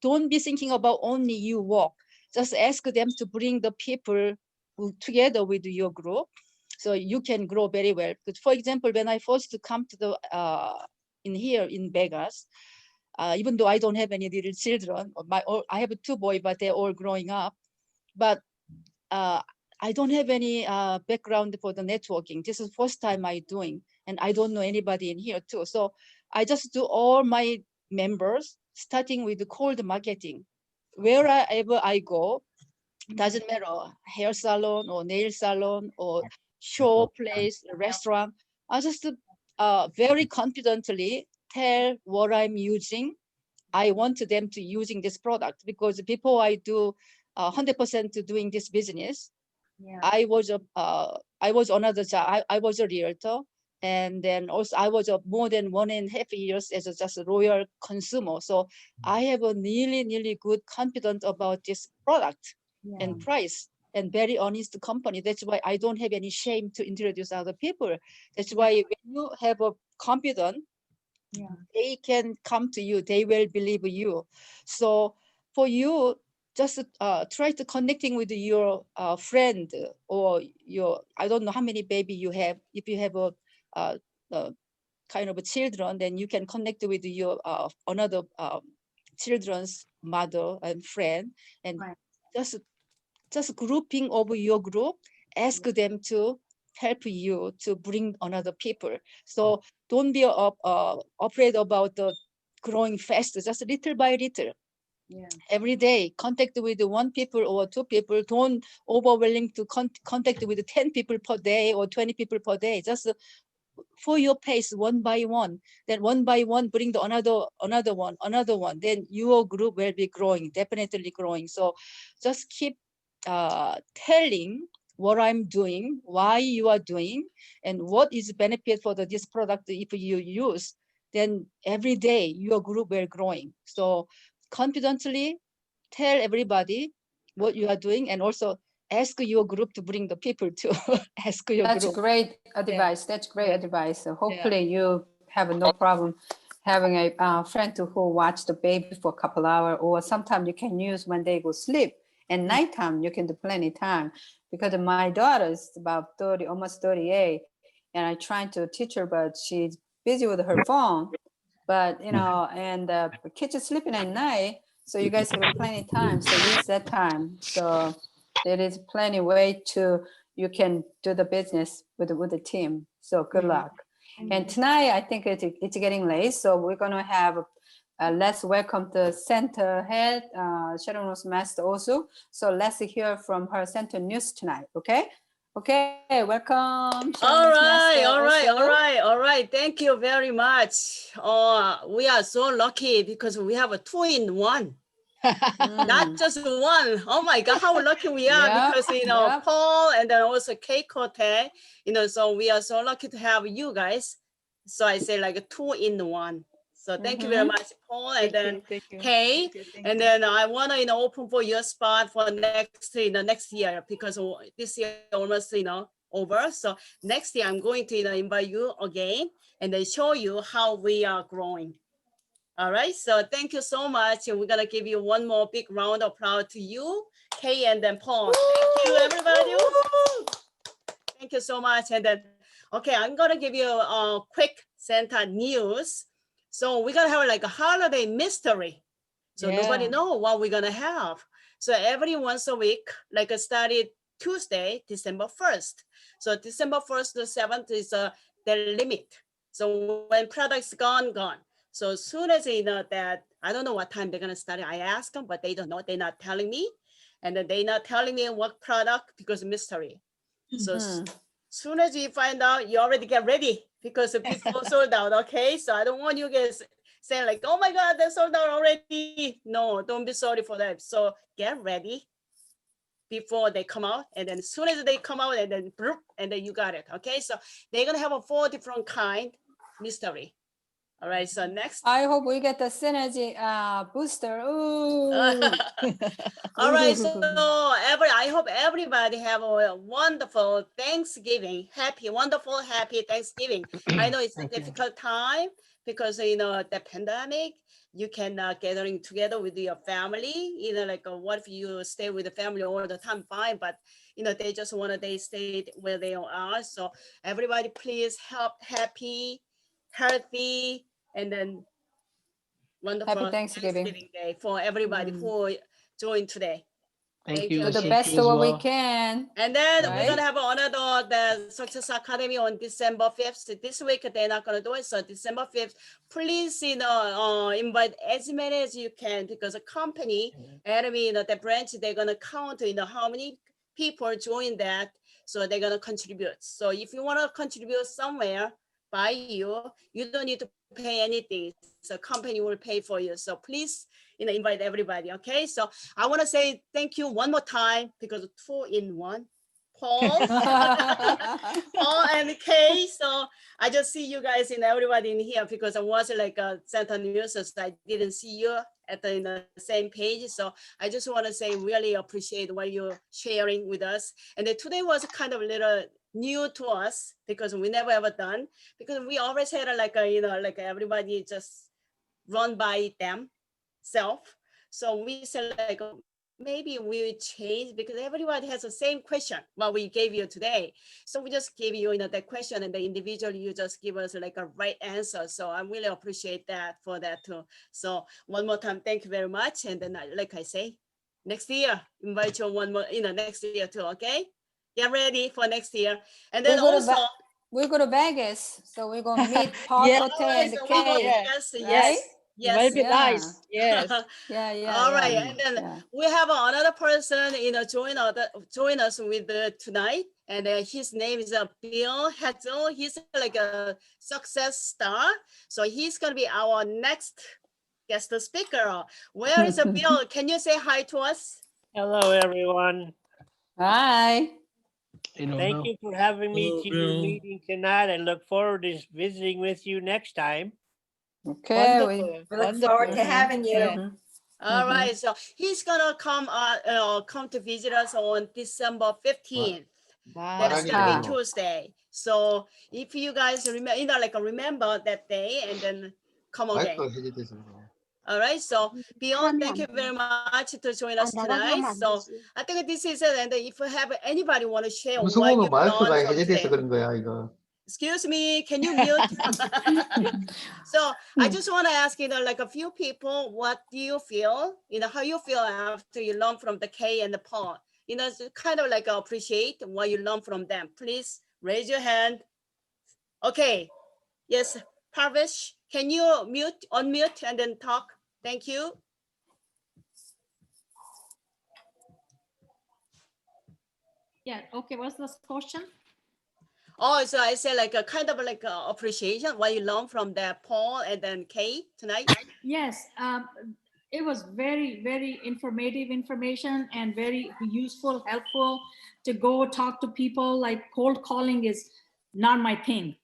H: Don't be thinking about only you work. Just ask them to bring the people together with your group, so you can grow very well. But for example, when I first come to the in here in Vegas, even though I don't have any little children, I have 2 boys, but they're all growing up. But I don't have any background for the networking. This is first time I doing, and I don't know anybody in here too. So I just do all my members, starting with the cold marketing. Wherever I go, doesn't matter, hair salon or nail salon or show place, restaurant. I just very confidently tell what I'm using. I want them to using this product because before I do 100% to doing this business,
J: Yeah.
H: I was another job. I was a realtor, and then also I was more than 1.5 years as just a loyal consumer. So I have a nearly good confidence about this product
J: Yeah.
H: and price, and very honest company. That's why I don't have any shame to introduce other people. That's why when you have a confidence,
J: Yeah.
H: they can come to you. They will believe you. So for you, just try to connecting with your friend or your, I don't know how many baby you have. If you have a kind of a children, then you can connect with your another children's mother and friend, and
J: Right.
H: just grouping over your group, ask them to help you to bring another people. So don't be afraid about the growing fast, just little by little.
J: Yeah.
H: Every day, contact with one people or two people. Don't overwhelming to contact with 10 people per day or 20 people per day. Just for your pace, one by one. Then one by one, bring the another one. Then your group will be growing, definitely growing. So just keep telling what I'm doing, why you are doing, and what is benefit for this product if you use. Then every day your group will growing. So confidently tell everybody what you are doing, and also ask your group to bring the people to ask your
A: That's
H: group.
A: great advice. That's great
H: Yeah.
A: advice. So hopefully you have no problem having a friend who watch the baby for a couple hours, or sometimes you can use when they go sleep. And nighttime you can do plenty time, because my daughter is about 30, almost 38, and I trying to teach her, but she's busy with her phone. But you know, and the kids are sleeping at night, so you guys have plenty of time. So use that time. So there is plenty way to you can do the business with the team. So good luck. And tonight I think it's getting late, so we're gonna have let's welcome the center head, Sharon Rose Master also. So let's hear from her center news tonight. Okay. Okay, welcome.
K: All right. Thank you very much. We are so lucky because we have a 2-in-1. Not just one. Oh my God, how lucky we are.
A: Yep,
K: Because,
A: yep.
K: Paul and then also Cote, so we are so lucky to have you guys. So I say like a 2-in-1. So thank you very much, Paul, and then Kay. And then I want to, open for your spot for next year, because this year almost, over. So next year I'm going to invite you again and then show you how we are growing. All right, so thank you so much. And we're gonna give you one more big round of applause to you, Kay, and then Paul. Thank you, everybody. Woo! Thank you so much. And then, okay, I'm gonna give you a quick Santa news. So we're gonna have like a holiday mystery. So nobody know what we're gonna have. So every once a week, like started Tuesday, December 1st. So December 1st to 7th is the limit. So when products gone. So as soon as they know that, I don't know what time they're gonna start. I ask them, but they don't know. They're not telling me. And then they're not telling me what product because mystery. So soon as you find out, you already get ready because the people sold out, okay? So I don't want you guys saying like, oh my God, they sold out already. No, don't be sorry for that. So get ready before they come out. And then as soon as they come out, and then you got it, okay? So they're gonna have a 4 different kind mystery. All right, so next.
A: I hope we get the synergy booster. Ooh.
K: All right, so I hope everybody have a wonderful Thanksgiving. Wonderful, happy Thanksgiving. I know it's a difficult time because, the pandemic, you can gathering together with your family, like what if you stay with the family all the time, fine, but they just want to stay where they are. So everybody please help happy, healthy, and then wonderful
A: Happy Thanksgiving
K: Day for everybody who joined today.
F: Thank
K: Thank
F: you.
K: you.
A: Do the
F: Thank
A: best
F: you
A: of
F: as
A: what we
F: well.
A: can.
K: And then we're
A: Right.
K: gonna have another the Success Academy on December 5th. This week they're not gonna do it, so December 5th, please, invite as many as you can, because the company, Academy, the branch, they're gonna count, how many people join that, so they're gonna contribute. So if you wanna contribute somewhere by you don't need to pay anything. So company will pay for you. So please, invite everybody. Okay. So I want to say thank you one more time, because 2 in 1. Paul, Paul and Kay. So I just see you guys everybody in here, because I was like Santa News, so I didn't see you at the same page. So I just want to say really appreciate what you're sharing with us. And then today was kind of a little new to us, because we never ever done, because we always had like everybody just run by themselves. So we said like, maybe we will change, because everybody has the same question what we gave you today. So we just gave you that question, and the individual, you just give us like a right answer. So I really appreciate that for that too. So one more time, thank you very much. And then like I say, next year, invite you one more, next year too, okay? Get ready for next year. And then
A: we go to Vegas, so we're gonna meet Paul,
H: Yeah.
A: Cote, and the Kay.
K: Yes,
A: right?
K: yes.
H: It will be
A: Yeah.
H: nice. Yes.
A: Yeah.
K: All right,
A: yeah.
K: and then
A: Yeah.
K: we have another person, join us with tonight, and his name is Bill Hetzel. He's like a success star, so he's gonna be our next guest speaker. Where is Bill? Can you say hi to us?
L: Hello, everyone.
A: Hi.
L: Thank you for having me
G: Hello,
L: to
G: Bill.
L: your meeting tonight. I look forward to visiting with you next time.
A: Okay.
H: Wonderful.
I: We look forward to having you.
A: Mhm.
K: All right, so he's gonna come to visit us on December 15th. That is gonna be Tuesday. So if you guys remember, remember that day, and then come again. All right, so Bill, thank you very much to join us tonight. So I think this is it. And if you have anybody want to share what you learned from today. Excuse me, can you mute? So I just want to ask, like a few people, what do you feel, how you feel after you learn from the Kay and the Paul? Kind of like appreciate what you learn from them. Please raise your hand. Okay. Yes, Parvesh, can you unmute and then talk? Thank you.
M: Yeah, okay, what's the question?
K: Oh, so I said like a kind of like a appreciation what you learned from the Paul and then Kay tonight.
M: Yes, it was very, very informative information and very useful, helpful to go talk to people. Like cold calling is not my thing,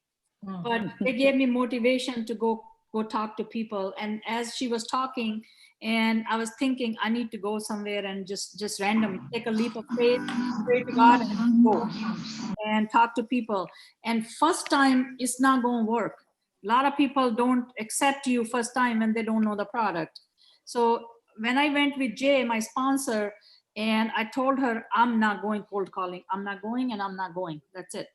M: but they gave me motivation to go talk to people. And as she was talking, and I was thinking, I need to go somewhere and just randomly take a leap of faith, pray to God, and go and talk to people. And first time, it's not going to work. A lot of people don't accept you first time when they don't know the product. So when I went with Jay, my sponsor, and I told her, I'm not going cold calling. I'm not going, and I'm not going. That's it.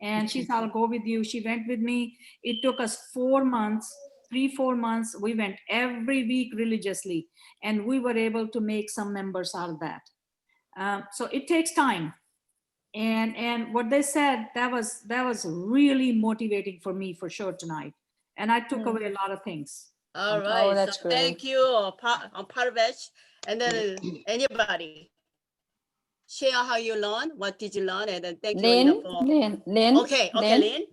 M: And she said, I'll go with you. She went with me. It took us 4 months, 3-4 months. We went every week religiously, and we were able to make some members out of that. So it takes time. And what they said, that was really motivating for me for sure tonight. And I took away a lot of things.
K: All right, that's so thank you, Parvesh. And then anybody share how you learn, what did you learn, and then thank you for
A: Lynn.
K: Okay, Lynn.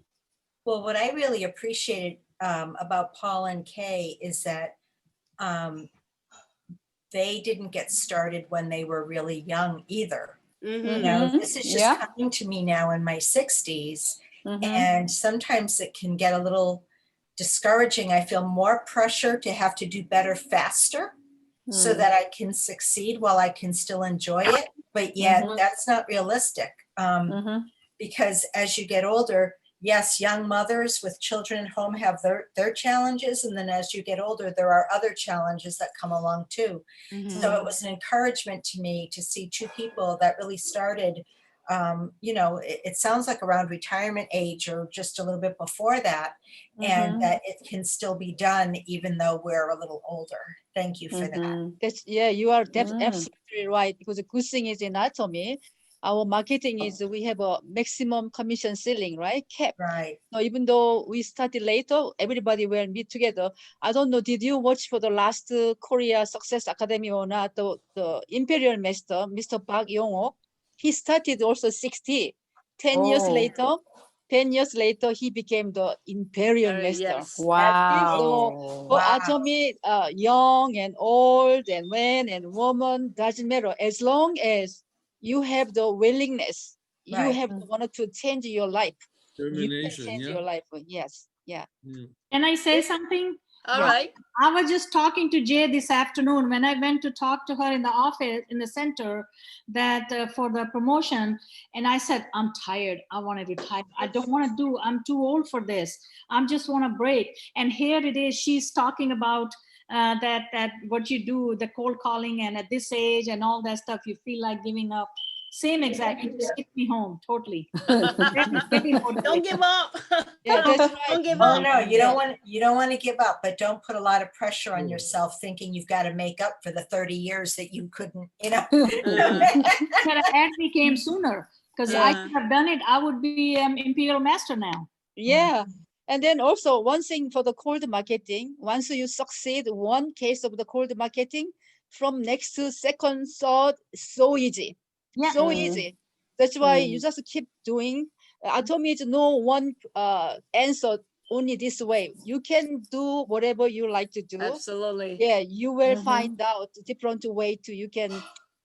I: Well, what I really appreciated about Paul and Kay is that they didn't get started when they were really young either. You know, this is just coming to me now in my 60s, and sometimes it can get a little discouraging. I feel more pressure to have to do better faster so that I can succeed while I can still enjoy it. But yet that's not realistic, because as you get older, yes, young mothers with children at home have their challenges. And then as you get older, there are other challenges that come along too. So it was an encouragement to me to see two people that really started you know, it sounds like around retirement age or just a little bit before that, and that it can still be done even though we're a little older. Thank you for that.
H: That's, yeah, you are absolutely right. Because the good thing is in Atomy, our marketing is we have a maximum commission ceiling, right? Cap.
I: Right.
H: So even though we started later, everybody will meet together. I don't know, did you watch for the last Korea Success Academy or not? The Imperial Master, Mr. Park Yong-ok, he started also 60. 10 years later, 10 years later, he became the Imperial Master.
K: Yes.
H: So for Atomy, young and old and man and woman, doesn't matter. As long as you have the willingness, you have the want to change your life. You can
G: Determination,
H: change
G: yeah.
H: your life. Yes, yeah.
M: Can I say something?
K: All right.
M: I was just talking to Jay this afternoon when I went to talk to her in the office, in the center, that for the promotion. And I said, I'm tired. I want to retire. I don't want to do, I'm too old for this. I just want to break. And here it is, she's talking about that what you do, the cold calling, and at this age and all that stuff, you feel like giving up. Same exact, it just hit me home totally.
K: Don't give up.
H: Yeah, that's right.
K: Don't give
I: Oh
K: up.
I: no, you don't want to give up, but don't put a lot of pressure on yourself thinking you've got to make up for the 30 years that you couldn't, you know.
M: That actually came sooner, because I could have done it. I would be Imperial Master now.
H: Yeah. And then also one thing for the cold marketing, once you succeed one case of the cold marketing, from next to second, third, so easy.
M: Yeah.
H: So easy. That's why you just keep doing. Atomy is no one answer only this way. You can do whatever you like to do.
K: Absolutely.
H: Yeah, you will find out different way to you can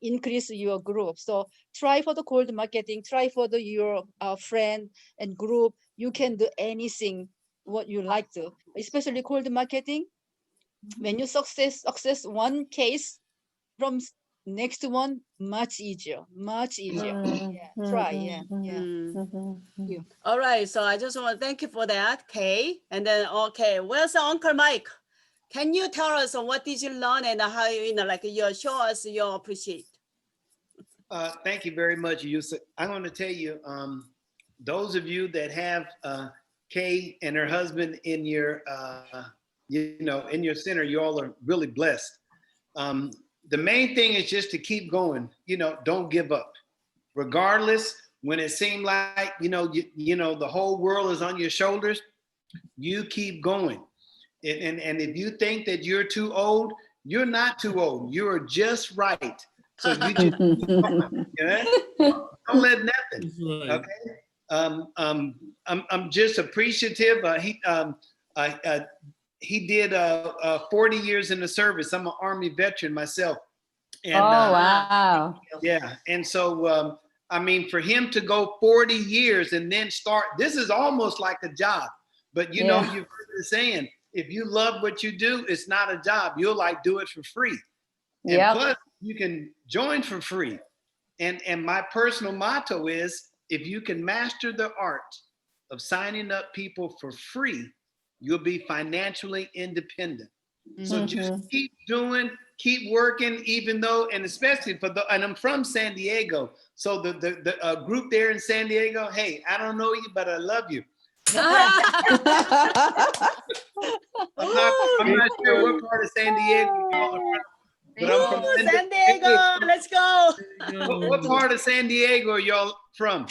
H: increase your group. So try for the cold marketing, try for your friend and group. You can do anything what you like to, especially cold marketing. When you success one case, from next one much easier. Yeah, try. Yeah.
K: All right, so I just want to thank you for that, Kay. And then, okay, where's Uncle Mike? Can you tell us what did you learn and how you know, like you show us your appreciate?
N: Thank you very much, Yusuf. I'm going to tell you, those of you that have Kay and her husband in your, in your center, you all are really blessed. The main thing is just to keep going. Don't give up, regardless. When it seemed like the whole world is on your shoulders, you keep going. And if you think that you're too old, you're not too old. You are just right. So you just keep going. Yeah? Don't let nothing. Okay. I'm just appreciative. He did 40 years in the service. I'm an Army veteran myself. And,
A: wow.
N: Yeah. And so, I mean, for him to go 40 years and then start, this is almost like a job. But you've heard the saying, if you love what you do, it's not a job. You'll like do it for free. And plus, you can join for free. And my personal motto is, if you can master the art of signing up people for free, you'll be financially independent. So just keep doing, keep working, even though, and especially and I'm from San Diego. So the group there in San Diego, hey, I don't know you, but I love you. I'm not sure what part of San Diego you all are from. But I'm from
K: San Diego, let's go.
N: What part of San Diego are y'all from?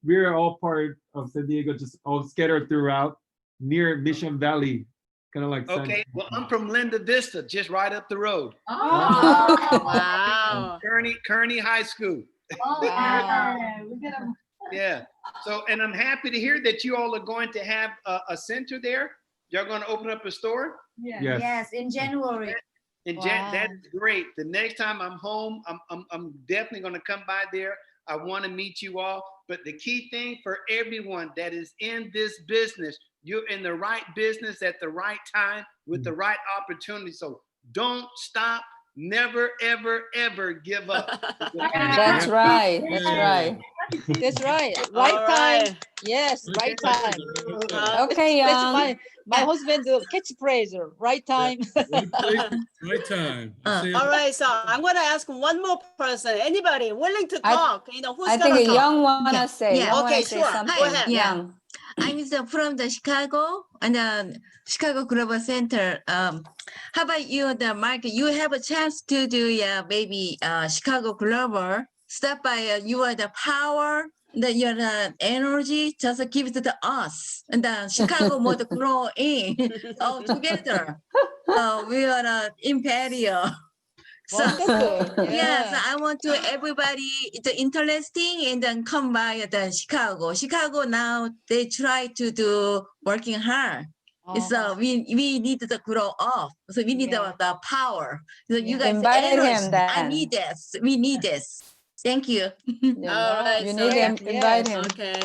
O: We're all part of San Diego, just all scattered throughout, near Mission Valley, kind of like.
N: Okay, well, I'm from Linda Vista, just right up the road.
K: Oh, wow.
N: Kearney High School.
K: Oh, wow.
N: Yeah. So, and I'm happy to hear that you all are going to have a center there. Y'all going to open up a store?
J: Yeah. Yes, in January.
N: That's great. The next time I'm home, I'm definitely going to come by there. I want to meet you all. But the key thing for everyone that is in this business, you're in the right business at the right time with the right opportunity. So don't stop. Never, ever, ever give up.
A: That's right. That's right.
H: That's right.
K: All
H: Right time.
K: right.
H: Yes, right time.
A: Okay,
H: That's
A: Young.
H: my husband's catchphrase. Right time.
G: Right place, right time. I say it-
K: All right, so I'm gonna ask one more person. Anybody willing to
A: I-
K: talk? You know, who's
A: I
K: gonna
A: think a
K: talk?
A: Young wanna say.
P: yeah.
A: Young wanna
K: Okay,
A: say
K: sure.
A: something.
K: Go ahead.
P: Yeah.
A: Young.
P: I'm from the Chicago and Chicago Global Center. How about you, the Mark? You have a chance to do maybe Chicago Global. Start by you are the power, your energy. Just give it to us, and then Chicago would grow in all together. We are imperial. So
H: Wonderful.
P: yes,
H: Yeah.
P: I want to everybody it's interesting and then come by the Chicago. Chicago now they try to do working hard. So we need to grow up. So we need
H: Yeah.
P: the power. So you guys
A: Invite
P: energy.
A: him then.
P: I need this. We need this. Thank you.
K: All right,
A: You
K: so
A: need to invite him.
K: okay.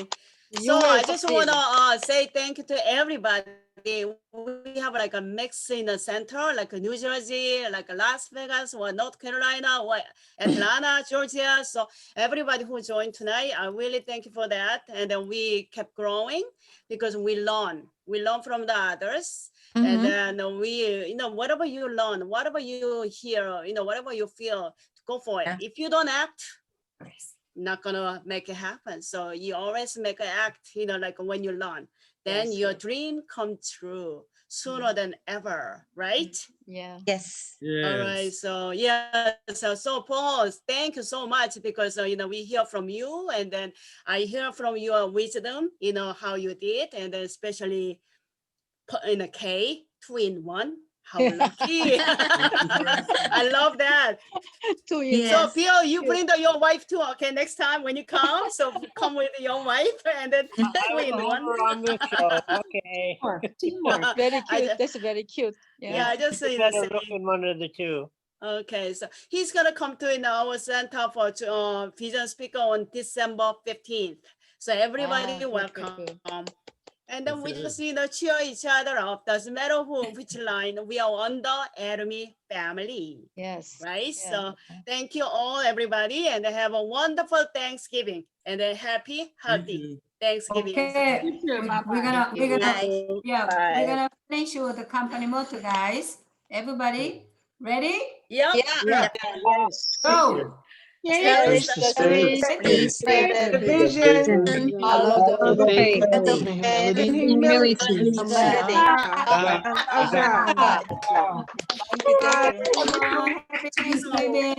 H: You
K: So
H: will
K: I just
H: succeed.
K: wanna say thank you to everybody. We have like a mix in the center, like New Jersey, like Las Vegas, or North Carolina, or Atlanta, Georgia. So everybody who joined tonight, I really thank you for that. And then we kept growing because we learn from the others. And then we, you know, whatever you learn, whatever you hear, you know, whatever you feel, go for it.
P: Yeah.
K: If you don't act, not gonna make it happen. So you always make an act, you know, like when you learn, then
H: Yes,
K: your
H: yes.
K: dream come true sooner than ever, right?
H: Yeah.
P: Yes.
K: All right, so yeah, so Paul, thank you so much because you know, we hear from you, and then I hear from your wisdom, you know, how you did, and then especially in a K, 2-in-1. How lucky! I love that. So
P: Yes.
K: Pio, you bring your wife too. Okay, next time when you come, so come with your wife, and then
L: I will have
K: 2-in-1.
L: her on the show. Okay.
M: Teamwork.
H: Very
K: I
H: cute.
K: ju-
H: That's very cute.
K: Yeah, I just say
L: Better
K: the
L: look
K: same.
L: in one of the two.
K: Okay, so he's gonna come to in our center for vision speaker on December 15th. So everybody
H: Good,
K: welcome.
H: good.
K: And then we
G: Okay.
K: just, you know, cheer each other up. Doesn't matter which line, we are on the Academy family,
H: Yes.
K: right?
H: Yeah.
K: So thank you all, everybody, and have a wonderful Thanksgiving and a happy,
G: Thank
K: healthy
G: you.
K: Thanksgiving.
A: Okay,
M: You too.
A: we're
M: Bye-bye.
A: gonna,
H: Thank you.
A: yeah,
L: Bye.
A: we're gonna finish with the company motto, guys. Everybody, ready?
K: Yep.
H: Yeah.
L: Yes.
A: Go.
H: Cherish the
A: Spirit,
H: spirit,
A: spirit,
H: vision, follow the faith,
K: Humility.
H: and
B: Humility.
H: humanity.
K: God.
H: God. Thank you. Thank you.
A: everyone. Happy Thanksgiving.